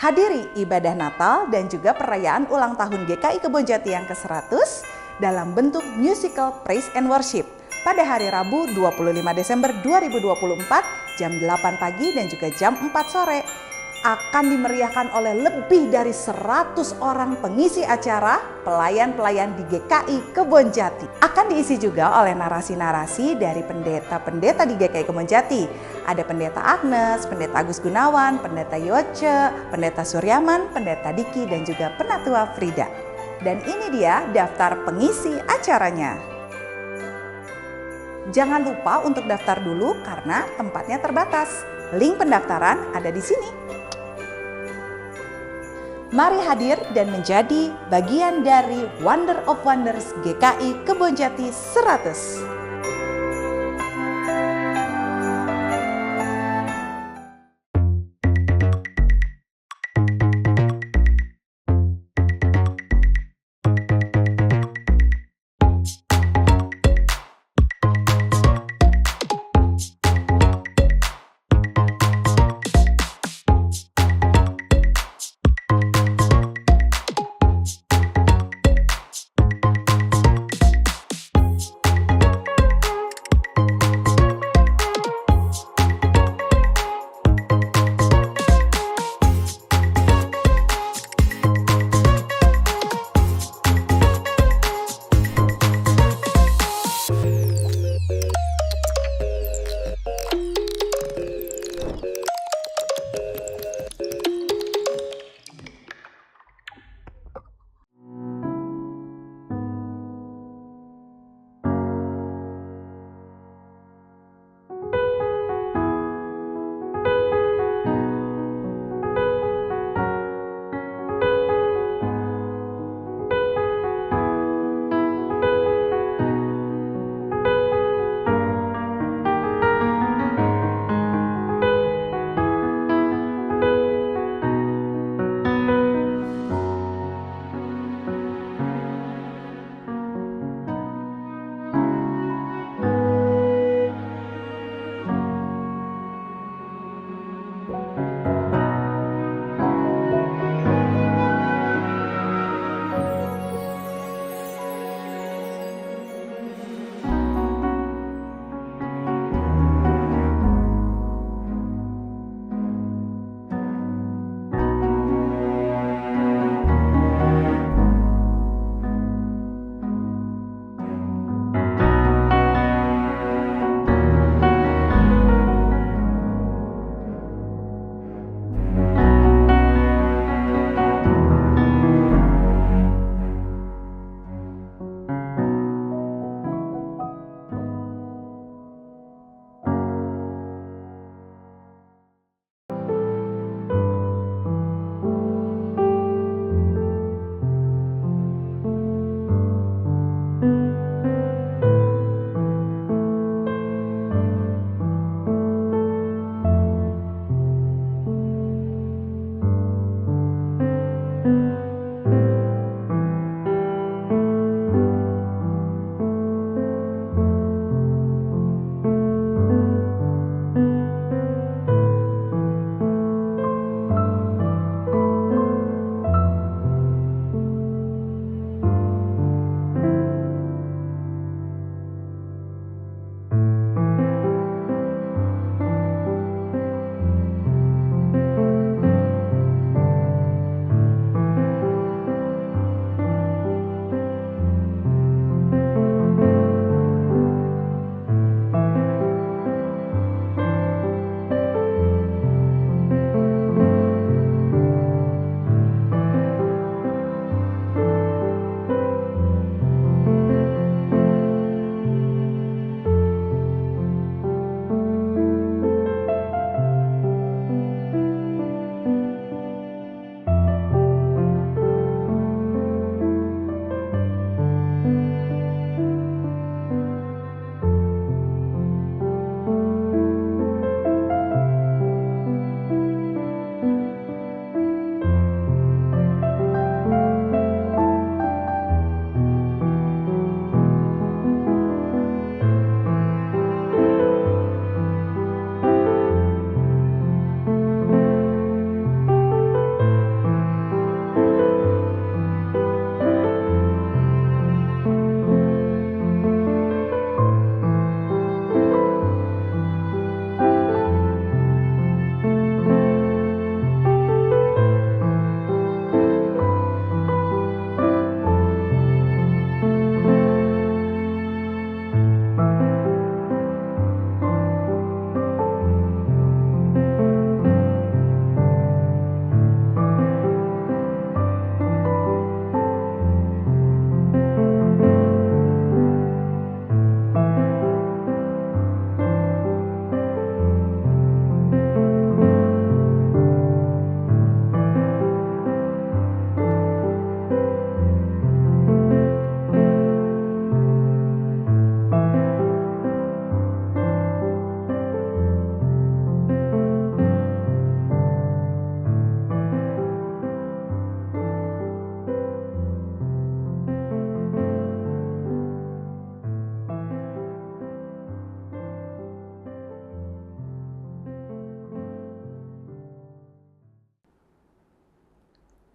Hadiri ibadah Natal dan juga perayaan ulang tahun GKI Kebonjati yang ke-100 dalam bentuk musical Praise and Worship pada hari Rabu 25 Desember 2024 jam 8 pagi dan juga jam 4 sore. Akan dimeriahkan oleh lebih dari 100 orang pengisi acara, pelayan-pelayan di GKI Kebonjati. Akan diisi juga oleh narasi-narasi dari pendeta-pendeta di GKI Kebonjati. Ada Pendeta Agnes, Pendeta Agus Gunawan, Pendeta Yoce, Pendeta Suryaman, Pendeta Diki, dan juga Penatua Frida. Dan ini dia daftar pengisi acaranya. Jangan lupa untuk daftar dulu karena tempatnya terbatas. Link pendaftaran ada di sini. Mari hadir dan menjadi bagian dari Wonder of Wonders GKI Kebonjati 100.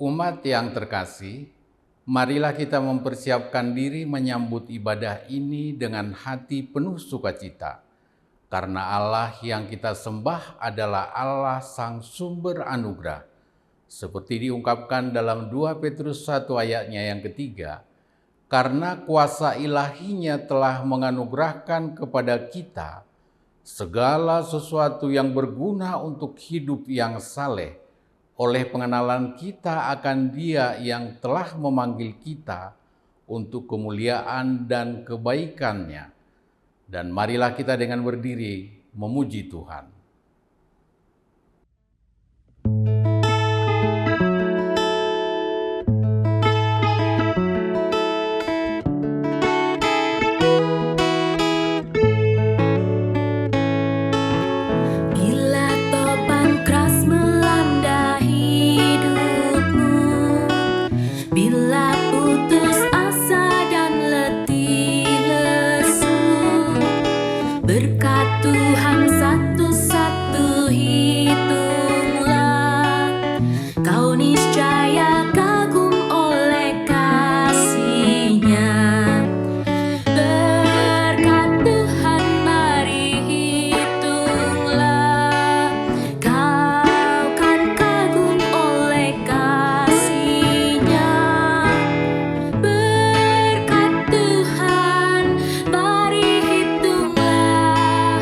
Umat yang terkasih, marilah kita mempersiapkan diri menyambut ibadah ini dengan hati penuh sukacita. Karena Allah yang kita sembah adalah Allah Sang Sumber Anugerah. Seperti diungkapkan dalam 2 Petrus 1 ayatnya yang ketiga, karena kuasa ilahinya telah menganugerahkan kepada kita segala sesuatu yang berguna untuk hidup yang saleh, oleh pengenalan kita akan Dia yang telah memanggil kita untuk kemuliaan dan kebaikan-Nya. Dan marilah kita dengan berdiri memuji Tuhan. Bila topan keras melanda hidupmu, bila putus asa dan letih lesu, berkat Tuhan satu-satu hitunglah, kau niscaya kagum oleh kasih-Nya. Berkat Tuhan mari hitunglah, kau kan kagum oleh kasih-Nya. Berkat Tuhan mari hitunglah,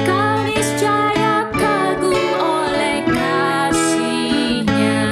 kau niscaya kagum oleh kasih-Nya.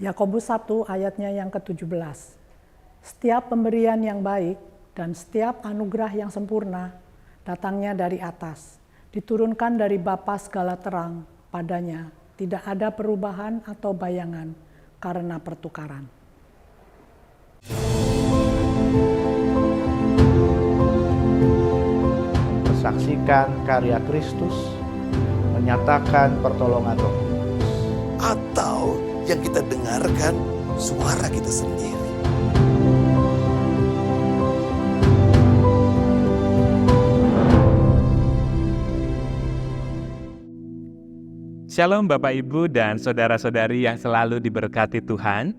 Yakobus 1 ayatnya yang ke-17. Setiap pemberian yang baik dan setiap anugerah yang sempurna datangnya dari atas, diturunkan dari Bapa segala terang, padanya tidak ada perubahan atau bayangan karena pertukaran. Saksikan karya Kristus, menyatakan pertolongan Roh Kudus. Atau yang kita dengarkan suara kita sendiri. Shalom Bapak Ibu dan saudara-saudari yang selalu diberkati Tuhan.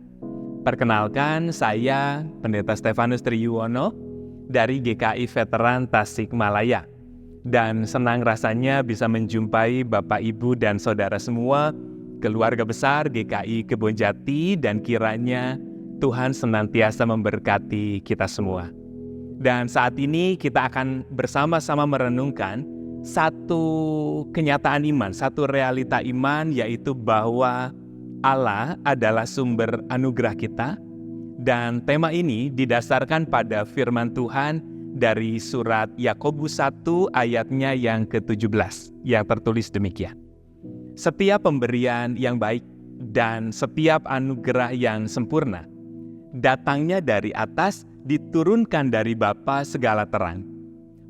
Perkenalkan, saya Pendeta Stefanus Triyuwono dari GKI Veteran Tasikmalaya. Dan senang rasanya bisa menjumpai Bapak Ibu dan saudara semua, keluarga besar GKI Kebonjati, dan kiranya Tuhan senantiasa memberkati kita semua. Dan saat ini kita akan bersama-sama merenungkan satu kenyataan iman, satu realita iman, yaitu bahwa Allah adalah sumber anugerah kita. Dan tema ini didasarkan pada firman Tuhan dari surat Yakobus 1 ayatnya yang ke-17 yang tertulis demikian. Setiap pemberian yang baik dan setiap anugerah yang sempurna datangnya dari atas, diturunkan dari Bapa segala terang.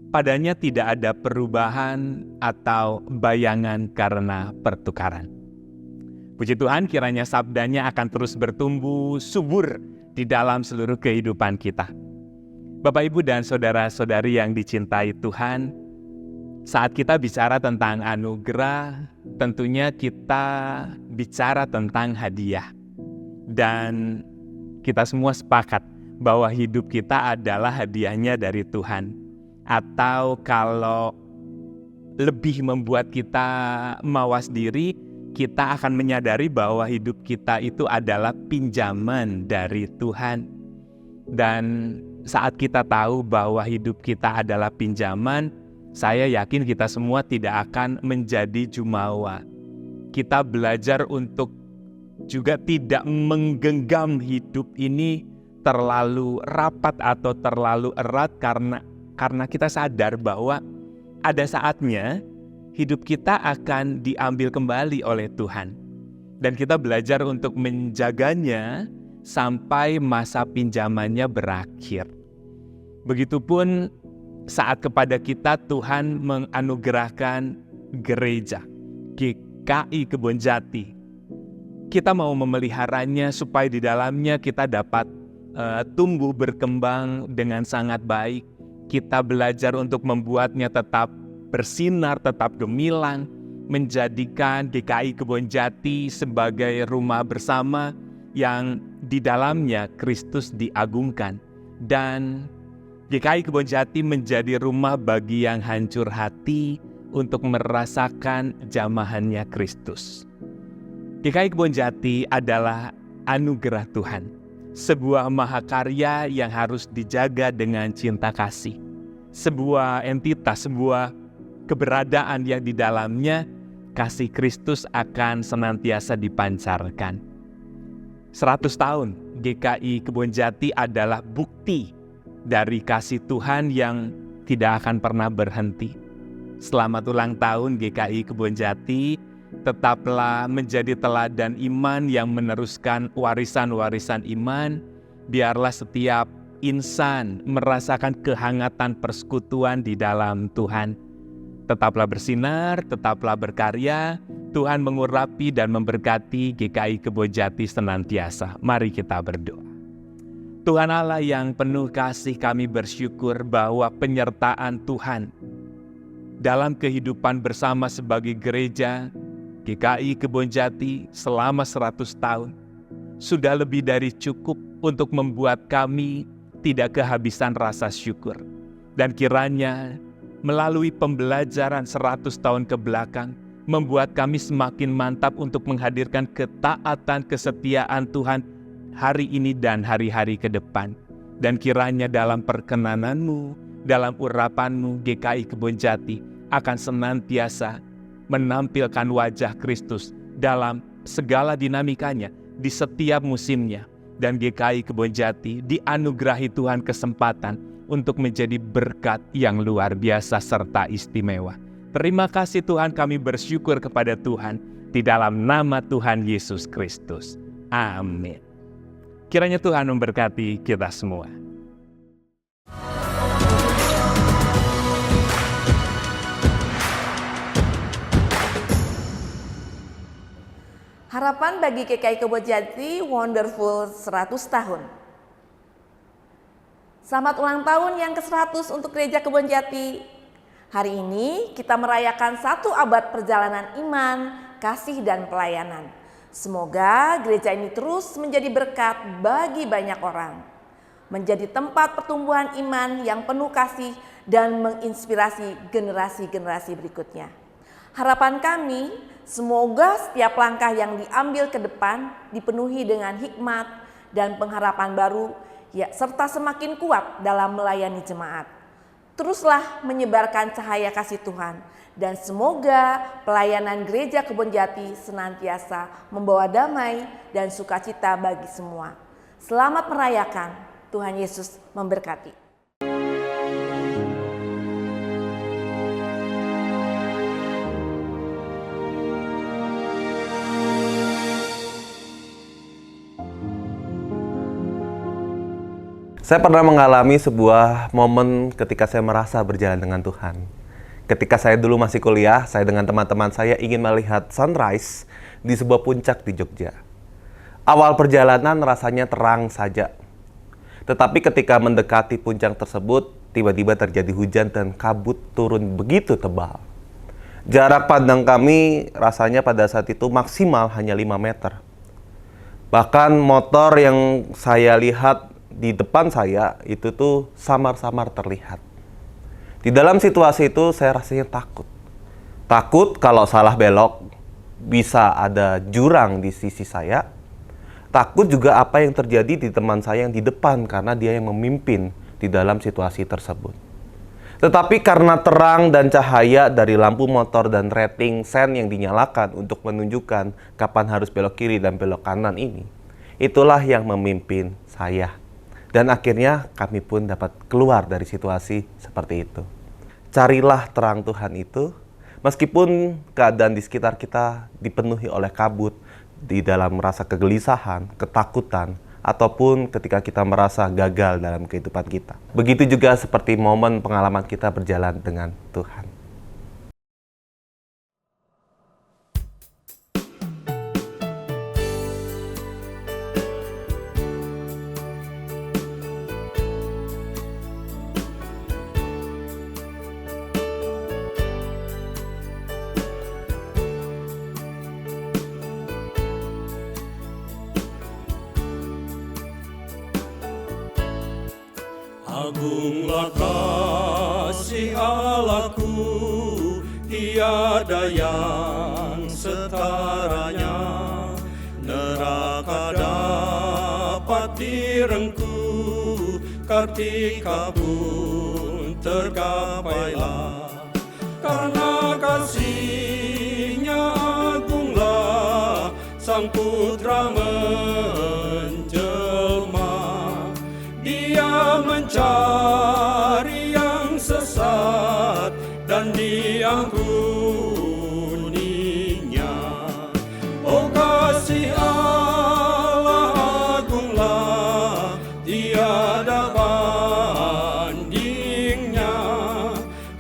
Padanya tidak ada perubahan atau bayangan karena pertukaran. Puji Tuhan, kiranya sabdanya akan terus bertumbuh subur di dalam seluruh kehidupan kita. Bapak, Ibu, dan saudara-saudari yang dicintai Tuhan, saat kita bicara tentang anugerah, tentunya kita bicara tentang hadiah. Dan kita semua sepakat bahwa hidup kita adalah hadiahnya dari Tuhan. Atau kalau lebih membuat kita mawas diri, kita akan menyadari bahwa hidup kita itu adalah pinjaman dari Tuhan. Dan saat kita tahu bahwa hidup kita adalah pinjaman, saya yakin kita semua tidak akan menjadi jumawa. Kita belajar untuk juga tidak menggenggam hidup ini terlalu rapat atau terlalu erat, karena kita sadar bahwa ada saatnya hidup kita akan diambil kembali oleh Tuhan. Dan kita belajar untuk menjaganya sampai masa pinjamannya berakhir. Begitupun saat kepada kita Tuhan menganugerahkan gereja GKI Kebonjati. Kita mau memeliharanya supaya di dalamnya kita dapat tumbuh berkembang dengan sangat baik. Kita belajar untuk membuatnya tetap bersinar, tetap gemilang, menjadikan GKI Kebonjati sebagai rumah bersama yang di dalamnya Kristus diagungkan. Dan GKI Kebonjati menjadi rumah bagi yang hancur hati untuk merasakan jamahannya Kristus. GKI Kebonjati adalah anugerah Tuhan, sebuah mahakarya yang harus dijaga dengan cinta kasih. Sebuah entitas, sebuah keberadaan yang di dalamnya kasih Kristus akan senantiasa dipancarkan. 100 tahun GKI Kebonjati adalah bukti dari kasih Tuhan yang tidak akan pernah berhenti. Selamat ulang tahun GKI Kebonjati, tetaplah menjadi teladan iman yang meneruskan warisan-warisan iman. Biarlah setiap insan merasakan kehangatan persekutuan di dalam Tuhan. Tetaplah bersinar, tetaplah berkarya. Tuhan mengurapi dan memberkati GKI Kebonjati senantiasa. Mari kita berdoa. Tuhan Allah yang penuh kasih, kami bersyukur bahwa penyertaan Tuhan dalam kehidupan bersama sebagai gereja GKI Kebonjati selama 100 tahun sudah lebih dari cukup untuk membuat kami tidak kehabisan rasa syukur. Dan kiranya melalui pembelajaran 100 tahun ke belakang, membuat kami semakin mantap untuk menghadirkan ketaatan, kesetiaan Tuhan hari ini dan hari-hari ke depan. Dan kiranya dalam perkenanan-Mu, dalam urapan-Mu, GKI Kebonjati akan senantiasa menampilkan wajah Kristus dalam segala dinamikanya, di setiap musimnya. Dan GKI Kebonjati dianugerahi Tuhan kesempatan untuk menjadi berkat yang luar biasa serta istimewa. Terima kasih Tuhan, kami bersyukur kepada Tuhan di dalam nama Tuhan Yesus Kristus. Amin. Kiranya Tuhan memberkati kita semua. Harapan bagi GKI Kebonjati Wonderful 100 tahun. Selamat ulang tahun yang ke-100 untuk Gereja Kebonjati. Hari ini kita merayakan 1 abad perjalanan iman, kasih dan pelayanan. Semoga gereja ini terus menjadi berkat bagi banyak orang. Menjadi tempat pertumbuhan iman yang penuh kasih dan menginspirasi generasi-generasi berikutnya. Harapan kami, semoga setiap langkah yang diambil ke depan dipenuhi dengan hikmat dan pengharapan baru, ya, serta semakin kuat dalam melayani jemaat. Teruslah menyebarkan cahaya kasih Tuhan, dan semoga pelayanan Gereja Kebonjati senantiasa membawa damai dan sukacita bagi semua. Selamat merayakan, Tuhan Yesus memberkati. Saya pernah mengalami sebuah momen ketika saya merasa berjalan dengan Tuhan. Ketika saya dulu masih kuliah, saya dengan teman-teman saya ingin melihat sunrise di sebuah puncak di Jogja. Awal perjalanan rasanya terang saja. Tetapi ketika mendekati puncak tersebut, tiba-tiba terjadi hujan dan kabut turun begitu tebal. Jarak pandang kami rasanya pada saat itu maksimal hanya 5 meter. Bahkan motor yang saya lihat di depan saya itu tuh samar-samar terlihat. Di dalam situasi itu saya rasanya takut. Takut kalau salah belok bisa ada jurang di sisi saya. Takut juga apa yang terjadi di teman saya yang di depan karena dia yang memimpin di dalam situasi tersebut. Tetapi karena terang dan cahaya dari lampu motor dan rating sen yang dinyalakan untuk menunjukkan kapan harus belok kiri dan belok kanan ini, itulah yang memimpin saya. Dan akhirnya kami pun dapat keluar dari situasi seperti itu. Carilah terang Tuhan itu, meskipun keadaan di sekitar kita dipenuhi oleh kabut, di dalam rasa kegelisahan, ketakutan, ataupun ketika kita merasa gagal dalam kehidupan kita. Begitu juga seperti momen pengalaman kita berjalan dengan Tuhan. Agunglah kasih Allahku, tiada yang setaranya. Neraka dapat direngku, kartika pun tergapailah. Karena kasih-Nya agunglah, Sang Putra menjelma. Dia mencari yang sesat dan diampuninya. Oh kasih Allah agunglah, tiada bandingnya.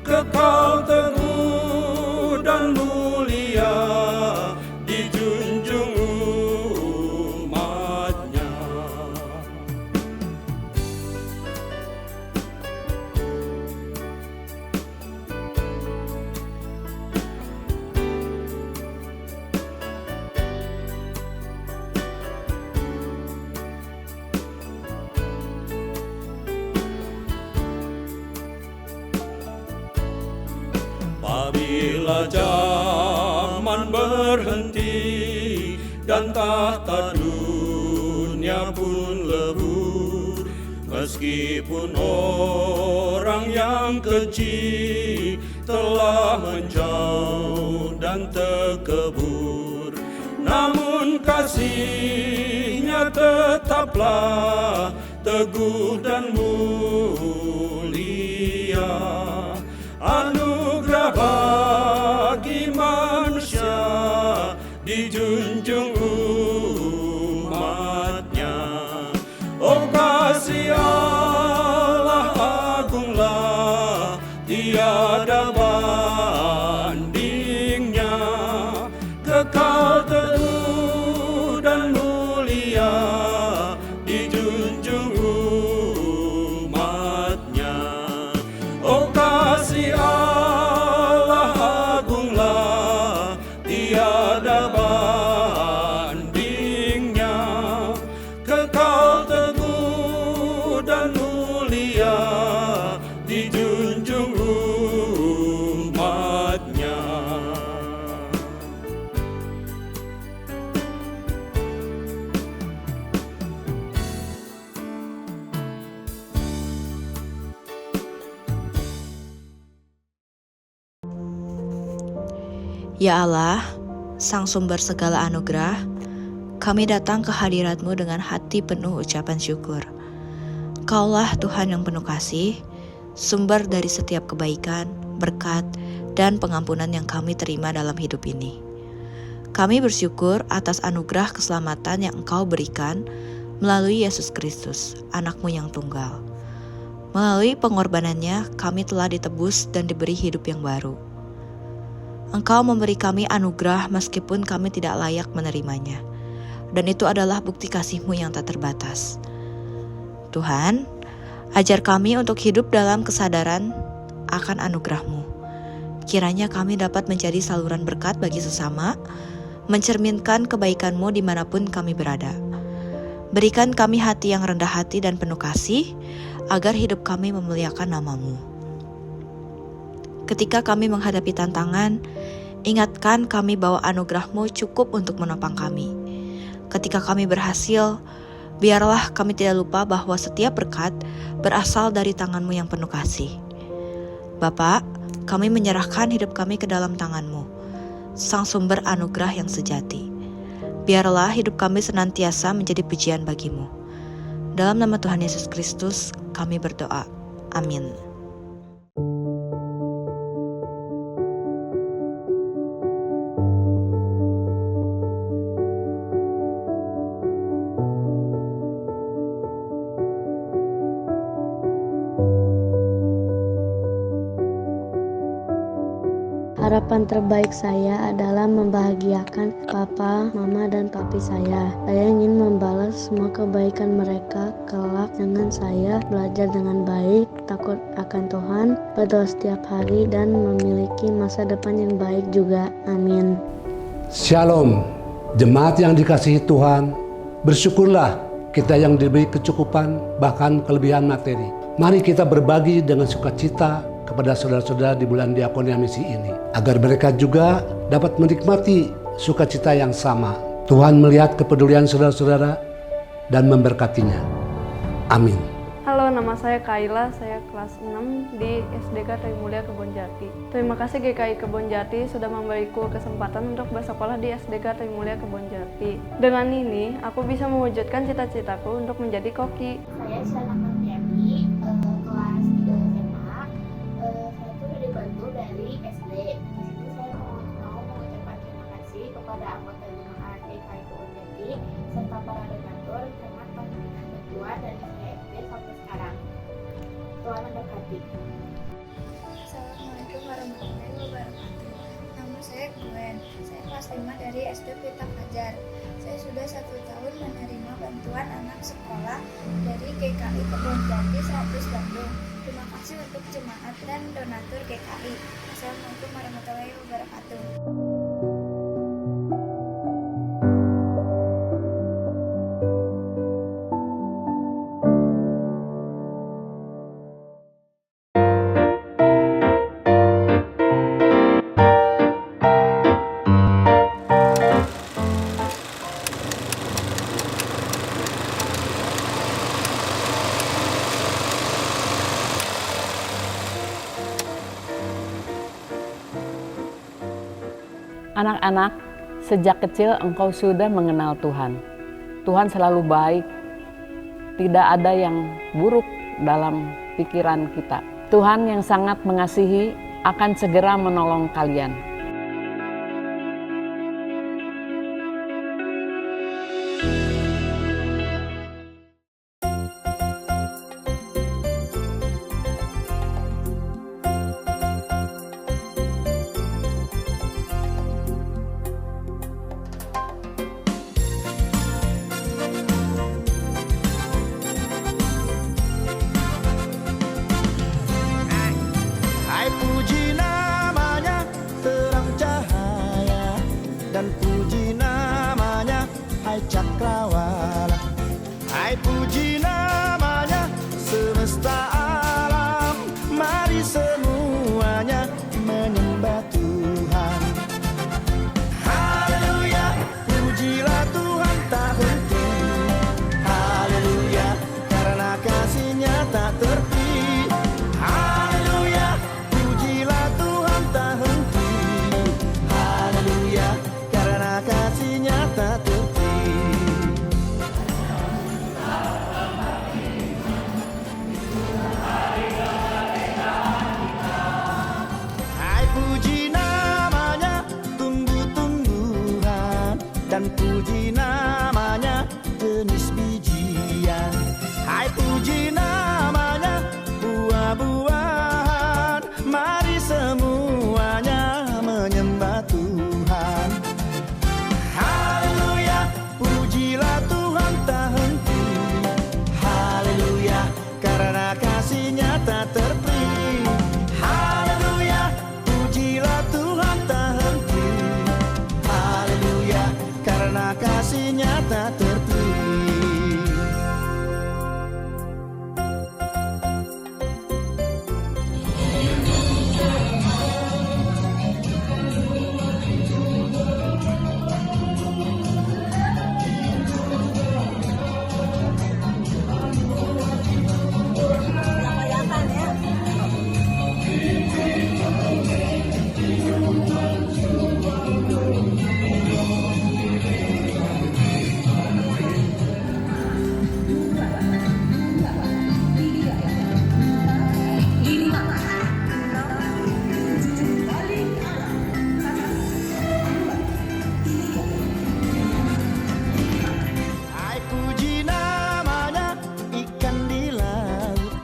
Kekal teguh dan mulia, dijunjung umat-Nya. Apabila zaman berhenti dan tahta dunia pun lebur, meskipun orang yang keji telah menjauh dan terkebur, namun kasih-Nya tetaplah teguh dan mulia. Anugerah bagi manusia dijunjung umat-Nya. Oh kasih Allah agunglah, tiada bandingnya, kekal teguh dan mulia dijunjung umat-Nya. Oh kasih Allah agunglah, tiada bandingnya, kekal teguh dan mulia dijunjung umat-Nya. Ya Allah, Sang Sumber segala anugerah, kami datang ke hadirat-Mu dengan hati penuh ucapan syukur. Kaulah Tuhan yang penuh kasih, sumber dari setiap kebaikan, berkat, dan pengampunan yang kami terima dalam hidup ini. Kami bersyukur atas anugerah keselamatan yang Engkau berikan melalui Yesus Kristus, Anak-Mu yang tunggal. Melalui pengorbanannya, kami telah ditebus dan diberi hidup yang baru. Engkau memberi kami anugerah meskipun kami tidak layak menerimanya. Dan itu adalah bukti kasih-Mu yang tak terbatas. Tuhan, ajar kami untuk hidup dalam kesadaran akan anugerah-Mu. Kiranya kami dapat menjadi saluran berkat bagi sesama, mencerminkan kebaikan-Mu dimanapun kami berada. Berikan kami hati yang rendah hati dan penuh kasih, agar hidup kami memuliakan nama-Mu. Ketika kami menghadapi tantangan, ingatkan kami bahwa anugerah-Mu cukup untuk menopang kami. Ketika kami berhasil, biarlah kami tidak lupa bahwa setiap berkat berasal dari tangan-Mu yang penuh kasih. Bapa, kami menyerahkan hidup kami ke dalam tangan-Mu, Sang Sumber anugerah yang sejati. Biarlah hidup kami senantiasa menjadi pujian bagi-Mu. Dalam nama Tuhan Yesus Kristus, kami berdoa. Amin. Harapan terbaik saya adalah membahagiakan papa, mama, dan papi saya. Saya ingin membalas semua kebaikan mereka kelak dengan saya belajar dengan baik, takut akan Tuhan, berdoa setiap hari, dan memiliki masa depan yang baik juga. Amin. Shalom, jemaat yang dikasihi Tuhan. Bersyukurlah kita yang diberi kecukupan, bahkan kelebihan materi. Mari kita berbagi dengan sukacita kepada saudara-saudara di bulan Diakonia Misi ini, agar mereka juga dapat menikmati sukacita yang sama. Tuhan melihat kepedulian saudara-saudara dan memberkatinya. Amin. Halo, nama saya Kaila, saya kelas 6 di SDK Trimulya Kebonjati. Terima kasih GKI Kebonjati sudah memberiku kesempatan untuk bersekolah di SDK Trimulya Kebonjati. Dengan ini, aku bisa mewujudkan cita-citaku untuk menjadi koki. Saya Sana Mardiani, kelas 3 SMA. Saya sudah dibantu dari SD. Di situ saya mau mengucapkan terima kasih kepada anggota jemaat GKI Kebonjati serta para donatur karena telah memberikan bantuan dari saya SD sampai sekarang. Tuhan memberkati. Assalamualaikum warahmatullahi wabarakatuh. Nama saya Gwen. Saya kelas 5 dari SD Pelita Fajar. Saya sudah 1 tahun menerima bantuan anak sekolah dari GKI Kebonjati 100 Bandung. Terima kasih untuk jemaat dan donatur GKI. Assalamualaikum warahmatullahi wabarakatuh. Anak-anak, Sejak kecil engkau sudah mengenal Tuhan. Tuhan selalu baik, tidak ada yang buruk dalam pikiran kita. Tuhan yang sangat mengasihi akan segera menolong kalian. Hai puji namanya terang cahaya, dan puji namanya hai cakrawala. Hai puji namanya semesta alam, mari semuanya menyembah Tuhan. Haleluya, pujilah Tuhan tak henti. Haleluya, karena kasih-Nya tak terpi. Haleluya, pujilah Tuhan tak henti. Haleluya, karena kasih-Nya tak terpi. Hai puji namanya tumbuh-tumbuhan, dan puji namanya jenis bijian. Hai puji namanya buah-buahan, mari semuanya menyembah Tuhan. Haleluya, pujilah Tuhan tak henti. Haleluya, karena kasih-Nya tak terpi. Haleluya, pujilah Tuhan tak henti. Haleluya, karena kasih-Nya tak terpi. Hai puji namanya ikan di laut,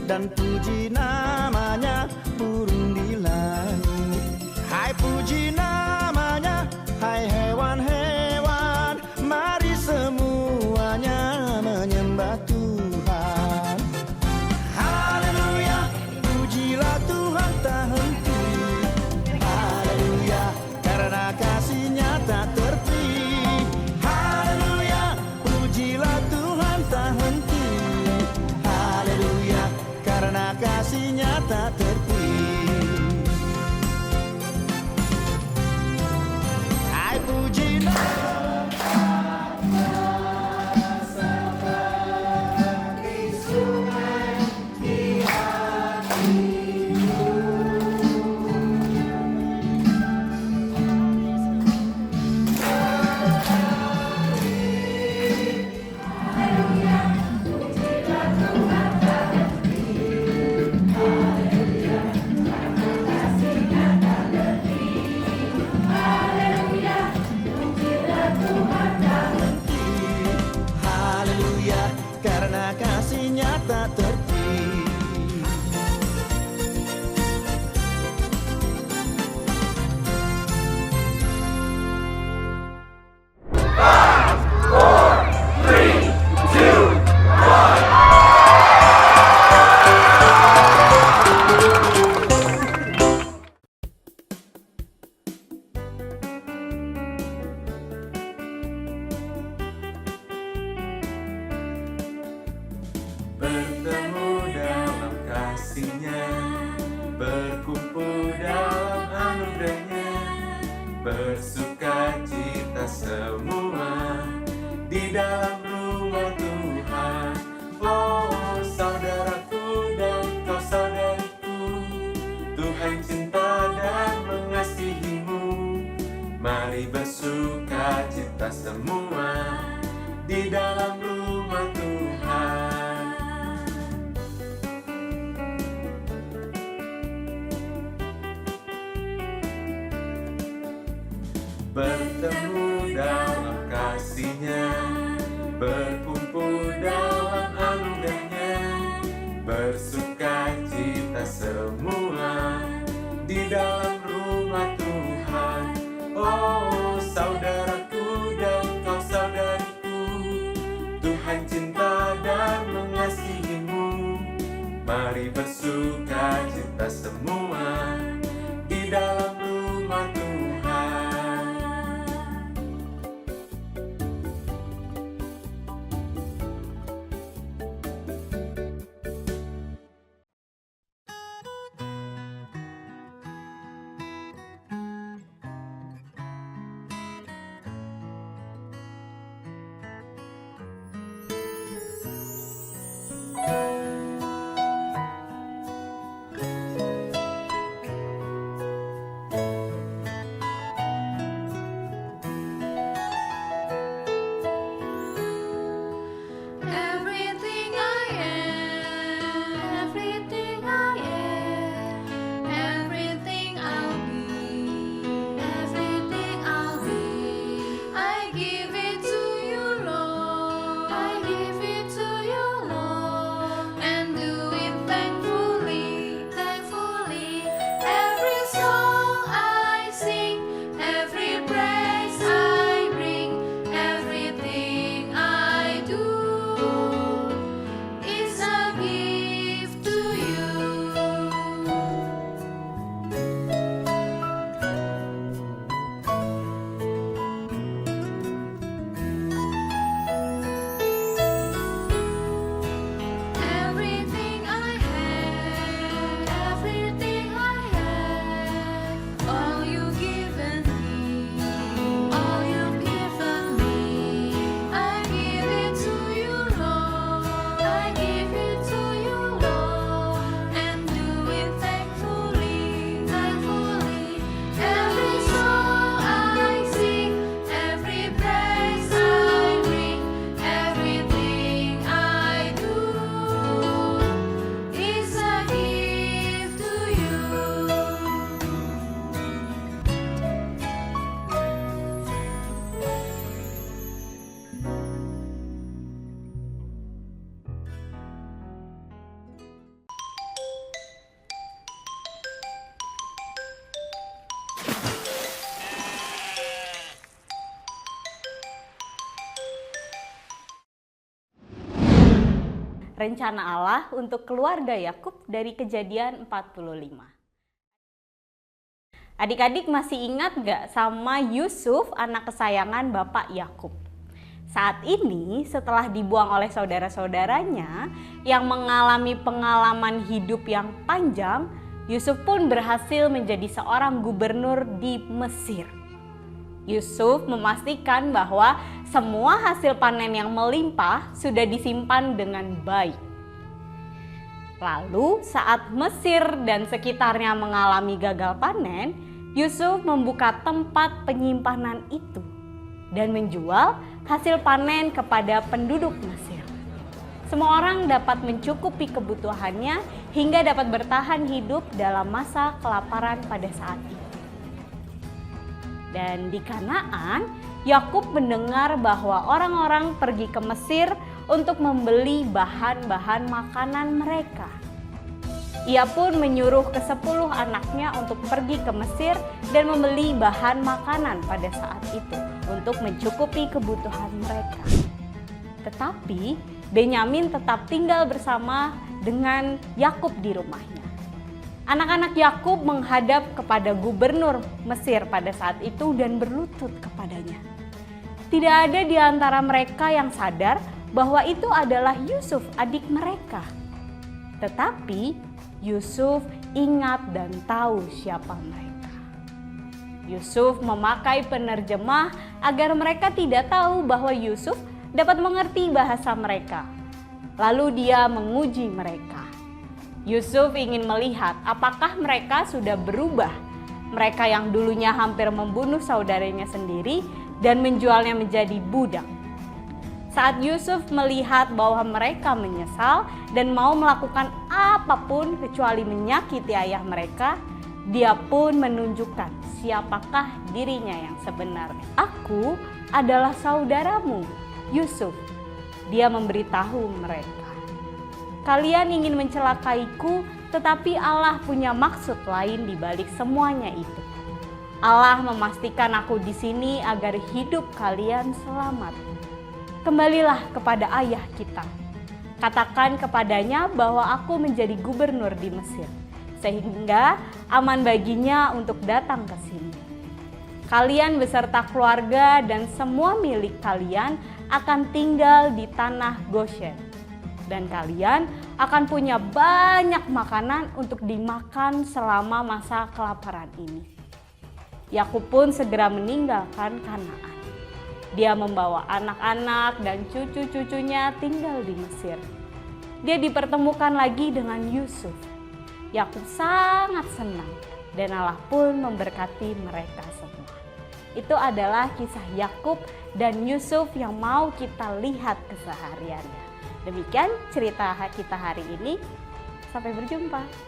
dan puji namanya burung di langit. Hai puji namanya hai hewan-hewan, mari semuanya menyembah Tuhan. Haleluya, pujilah Tuhan tak henti. Haleluya, karena kasih-Nya tak terpi. Haleluya, pujilah Tuhan tak henti. Haleluya, karena kasih-Nya tak terpi. Hai puji Haleluya, bertemu dalam kasih-Nya, berkumpul dalam anugerah-Nya, bersuka cita semua di dalam rumah Tuhan. Oh saudaraku dan kau saudariku, Tuhan cinta dan mengasihimu. Mari bersuka cita semua di dalam rumah Tuhan. Everything I am, everything I am, everything I'll be, everything I'll be. I give it to you, Lord. I give it to you, Lord, and do it thankfully, thankfully. Every song I sing, every praise I bring, everything I do is a gift to you. Everything I have, everything I have, all you've given me, all you've given me. I give it to you, Lord. I give it to you, Lord, and do it thankfully, thankfully. Every song I sing, every praise I bring, everything I do is a gift to you. Rencana Allah untuk keluarga Yakub dari Kejadian 45. Adik-adik masih ingat gak sama Yusuf, anak kesayangan Bapak Yakub? Saat ini setelah dibuang oleh saudara-saudaranya yang mengalami pengalaman hidup yang panjang, Yusuf pun berhasil menjadi seorang gubernur di Mesir. Yusuf memastikan bahwa semua hasil panen yang melimpah sudah disimpan dengan baik. Lalu saat Mesir dan sekitarnya mengalami gagal panen, Yusuf membuka tempat penyimpanan itu dan menjual hasil panen kepada penduduk Mesir. Semua orang dapat mencukupi kebutuhannya hingga dapat bertahan hidup dalam masa kelaparan pada saat itu. Dan di Kanaan, Yakub mendengar bahwa orang-orang pergi ke Mesir untuk membeli bahan-bahan makanan mereka. Ia pun menyuruh ke-10 anaknya untuk pergi ke Mesir dan membeli bahan makanan pada saat itu untuk mencukupi kebutuhan mereka. Tetapi Benyamin tetap tinggal bersama dengan Yakub di rumahnya. Anak-anak Yakub menghadap kepada gubernur Mesir pada saat itu dan berlutut kepadanya. Tidak ada di antara mereka yang sadar bahwa itu adalah Yusuf, adik mereka. Tetapi Yusuf ingat dan tahu siapa mereka. Yusuf memakai penerjemah agar mereka tidak tahu bahwa Yusuf dapat mengerti bahasa mereka. Lalu dia menguji mereka. Yusuf ingin melihat apakah mereka sudah berubah. Mereka yang dulunya hampir membunuh saudaranya sendiri dan menjualnya menjadi budak. Saat Yusuf melihat bahwa mereka menyesal dan mau melakukan apapun kecuali menyakiti ayah mereka, dia pun menunjukkan siapakah dirinya yang sebenarnya. Aku adalah saudaramu, Yusuf. Dia memberitahu mereka. Kalian ingin mencelakaiku, tetapi Allah punya maksud lain di balik semuanya itu. Allah memastikan aku di sini agar hidup kalian selamat. Kembalilah kepada ayah kita. Katakan kepadanya bahwa aku menjadi gubernur di Mesir, sehingga aman baginya untuk datang ke sini. Kalian beserta keluarga dan semua milik kalian akan tinggal di tanah Goshen. Dan kalian akan punya banyak makanan untuk dimakan selama masa kelaparan ini. Yakub pun segera meninggalkan Kanaan. Dia membawa anak-anak dan cucu-cucunya tinggal di Mesir. Dia dipertemukan lagi dengan Yusuf. Yakub sangat senang dan Allah pun memberkati mereka semua. Itu adalah kisah Yakub dan Yusuf yang mau kita lihat kesehariannya. Demikian cerita kita hari ini. Sampai berjumpa.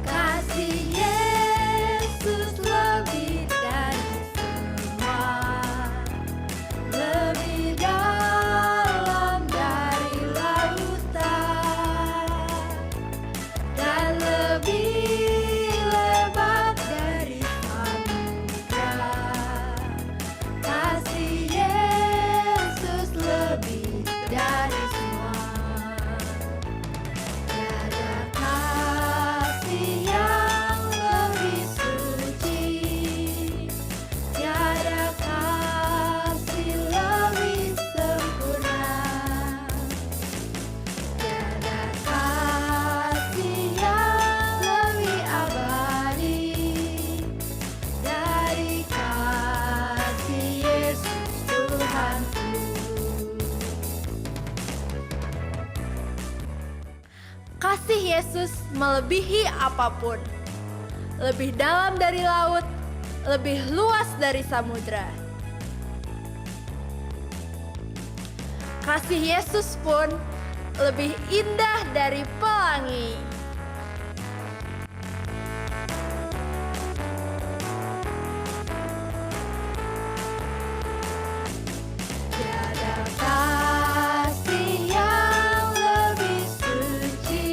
Kasih Yesus lebih dari semua, lebih dalam dari lautan, dan lebih lebar dari samudra. Kasih Yesus lebih dari semua. Tiada kasih yang lebih suci, tiada kasih lebih sempurna, tiada kasih yang lebih abadi dari kasih Yesus Tuhanku. Kasih Yesus melebihi apapun, lebih dalam dari laut, lebih luas dari samudra. Kasih Yesus pun lebih indah dari pelangi. Tiada kasih yang lebih suci,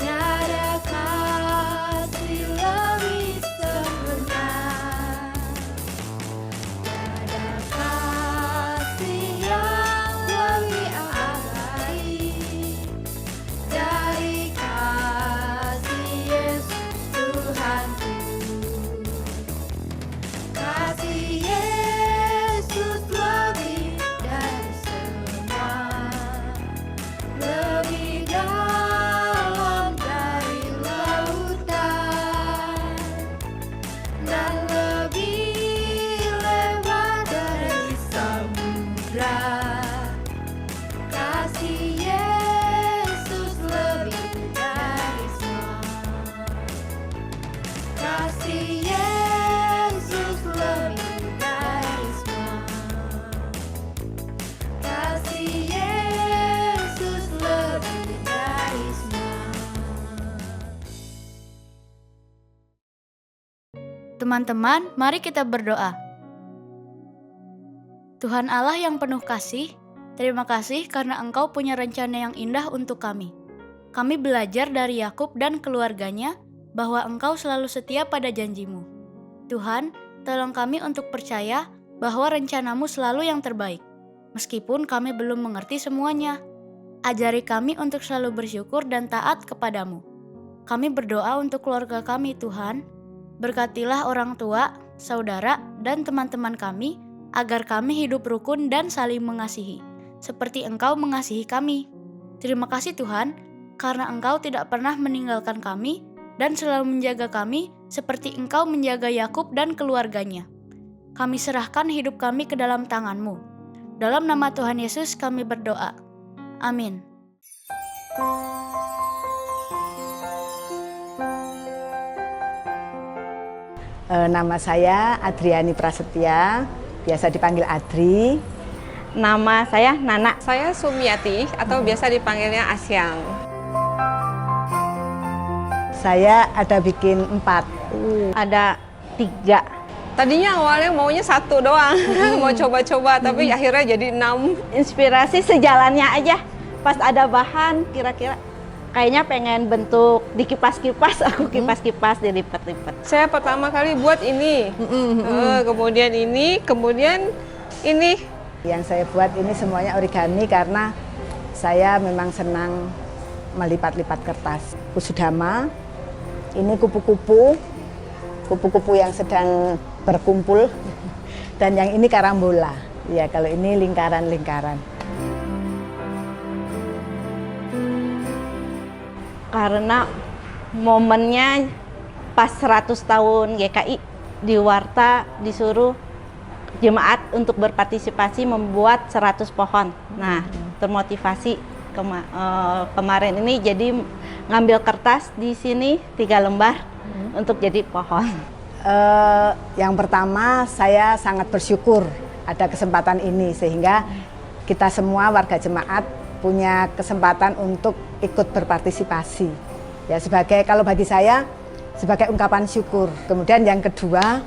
tiada kasih lebih sempurna, tiada kasih yang lebih abadi dari kasih Yesus Tuhanku. Kasih Yesus lebih dari semua, lebih dalam dari lautan, dan lebih lebar dari samudra. Kasih Yesus lebih dari semua. Kasih Yesus lebih dari semua. Kasih Yesus lebih dari semua. Teman-teman, mari kita berdoa. Tuhan Allah yang penuh kasih, terima kasih karena Engkau punya rencana yang indah untuk kami. Kami belajar dari Yakub dan keluarganya bahwa Engkau selalu setia pada janji-Mu. Tuhan, tolong kami untuk percaya bahwa rencana-Mu selalu yang terbaik. Meskipun kami belum mengerti semuanya, ajari kami untuk selalu bersyukur dan taat kepadamu. Kami berdoa untuk keluarga kami, Tuhan. Berkatilah orang tua, saudara, dan teman-teman kami, agar kami hidup rukun dan saling mengasihi, seperti Engkau mengasihi kami. Terima kasih Tuhan, karena Engkau tidak pernah meninggalkan kami, dan selalu menjaga kami, seperti Engkau menjaga Yakub dan keluarganya. Kami serahkan hidup kami ke dalam tangan-Mu. Dalam nama Tuhan Yesus kami berdoa. Amin. Nama saya Adriani Prasetya, biasa dipanggil Adri. Nama saya Nana. Saya Sumiati atau biasa dipanggilnya Asyang. Saya ada bikin 4. Ada 3. Tadinya awalnya maunya 1 doang, mau coba-coba, tapi akhirnya jadi 6. Inspirasi sejalannya aja. Pas ada bahan, kira-kira kayaknya pengen bentuk dikipas-kipas, aku kipas-kipas, dilipat-lipat. Saya pertama kali buat ini, kemudian ini, kemudian ini. Yang saya buat ini semuanya origami karena saya memang senang melipat-lipat kertas. Kusudama, ini kupu-kupu yang sedang berkumpul, dan yang ini karambola. Ya, kalau ini lingkaran-lingkaran. Karena momennya pas 100 tahun GKI di Warta disuruh jemaat untuk berpartisipasi membuat 100 pohon. Nah, termotivasi kemarin ini jadi ngambil kertas di sini 3 lembar untuk jadi pohon. Yang pertama, saya sangat bersyukur ada kesempatan ini sehingga kita semua warga jemaat punya kesempatan untuk ikut berpartisipasi. Ya, kalau bagi saya sebagai ungkapan syukur. Kemudian yang kedua,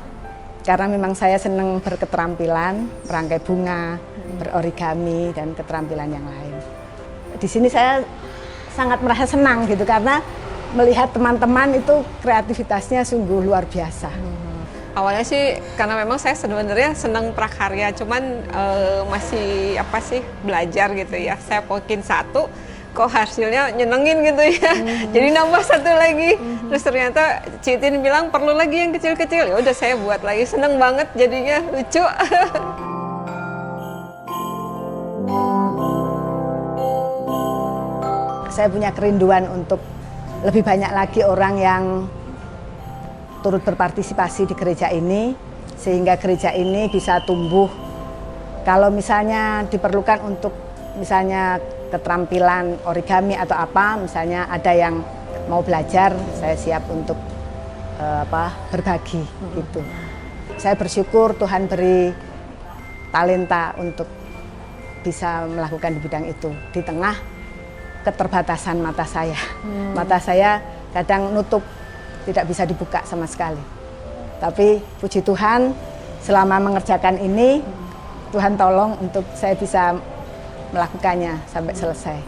karena memang saya senang berketerampilan, merangkai bunga, berorigami, dan keterampilan yang lain. Di sini saya sangat merasa senang gitu karena melihat teman-teman itu kreativitasnya sungguh luar biasa. Awalnya sih karena memang saya sebenarnya senang prakarya, cuman masih belajar gitu ya. Saya bikin 1, kok hasilnya nyenengin gitu ya. Jadi nambah 1 lagi. Terus ternyata Citin bilang perlu lagi yang kecil-kecil. Ya udah saya buat lagi, seneng banget jadinya, lucu. Saya punya kerinduan untuk lebih banyak lagi orang yang turut berpartisipasi di gereja ini, sehingga gereja ini bisa tumbuh. Kalau misalnya diperlukan untuk misalnya keterampilan origami atau apa, misalnya ada yang mau belajar, saya siap untuk berbagi gitu. Saya bersyukur Tuhan beri talenta untuk bisa melakukan di bidang itu di tengah keterbatasan mata saya. Mata saya kadang nutup, tidak bisa dibuka sama sekali. Tapi puji Tuhan, selama mengerjakan ini, Tuhan tolong untuk saya bisa melakukannya sampai selesai.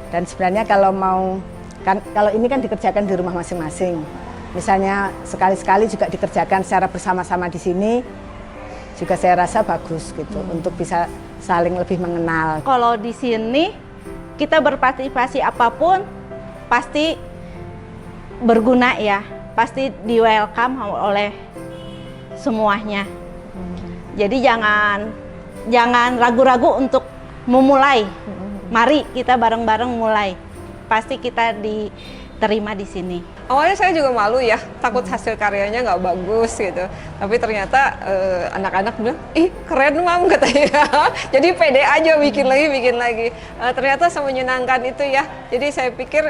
Dan sebenarnya kalau ini kan dikerjakan di rumah masing-masing. Misalnya sekali-sekali juga dikerjakan secara bersama-sama di sini, juga saya rasa bagus gitu untuk bisa saling lebih mengenal. Kalau di sini kita berpartisipasi apapun pasti berguna ya, pasti di welcome oleh semuanya. Jadi jangan ragu-ragu untuk memulai. Mari kita bareng-bareng mulai. Pasti kita diterima di sini. Awalnya saya juga malu ya, takut hasil karyanya nggak bagus gitu. Tapi ternyata anak-anak bilang, ih keren mam katanya. Jadi pede aja bikin lagi. Ternyata semenyenangkan itu ya. Jadi saya pikir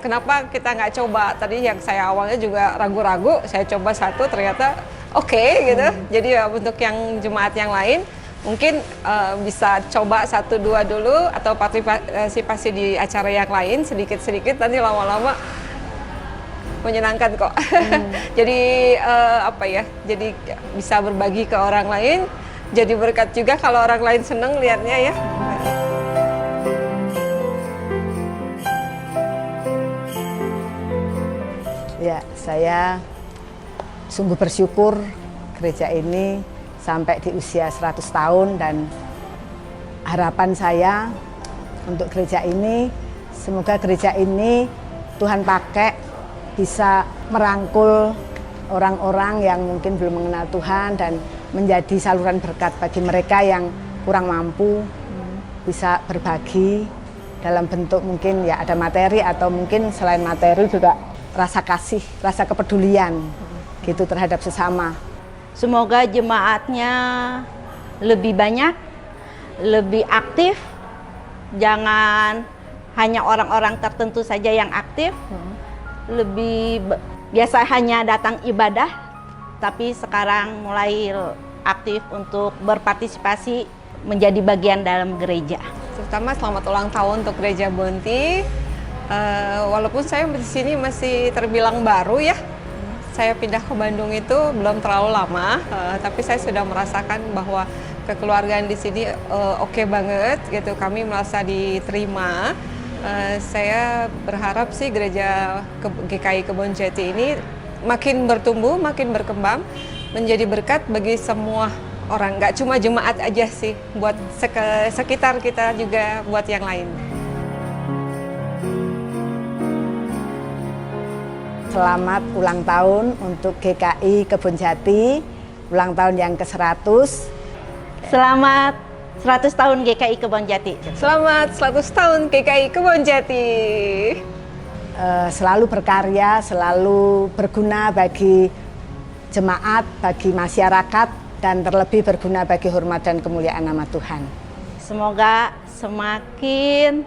kenapa kita nggak coba. Tadi yang saya awalnya juga ragu-ragu, saya coba 1 ternyata oke gitu. Jadi ya untuk yang jemaat yang lain mungkin bisa coba 1-2 dulu atau partisipasi di acara yang lain sedikit-sedikit, nanti lama-lama menyenangkan kok. Jadi jadi bisa berbagi ke orang lain, jadi berkat juga kalau orang lain seneng lihatnya ya. Ya, saya sungguh bersyukur gereja ini sampai di usia 100 tahun, dan harapan saya untuk gereja ini, semoga gereja ini Tuhan pakai bisa merangkul orang-orang yang mungkin belum mengenal Tuhan dan menjadi saluran berkat bagi mereka yang kurang mampu, bisa berbagi dalam bentuk mungkin ya ada materi atau mungkin selain materi juga rasa kasih, rasa kepedulian gitu terhadap sesama. Semoga jemaatnya lebih banyak, lebih aktif, jangan hanya orang-orang tertentu saja yang aktif, lebih biasa hanya datang ibadah, tapi sekarang mulai aktif untuk berpartisipasi menjadi bagian dalam gereja. Terutama selamat ulang tahun untuk Gereja Bonti. Walaupun saya di sini masih terbilang baru ya, saya pindah ke Bandung itu belum terlalu lama, tapi saya sudah merasakan bahwa kekeluargaan di sini oke banget gitu. Kami merasa diterima. Saya berharap sih gereja GKI Kebonjati ini makin bertumbuh, makin berkembang, menjadi berkat bagi semua orang. Nggak cuma jemaat aja sih, buat sekitar kita juga, buat yang lain. Selamat ulang tahun untuk GKI Kebonjati, ulang tahun yang ke-100. Selamat 100 tahun GKI Kebonjati. Selamat 100 tahun GKI Kebonjati. Selalu berkarya, selalu berguna bagi jemaat, bagi masyarakat, dan terlebih berguna bagi hormat dan kemuliaan nama Tuhan. Semoga semakin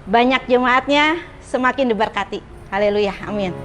banyak jemaatnya, semakin diberkati. Haleluya, amin.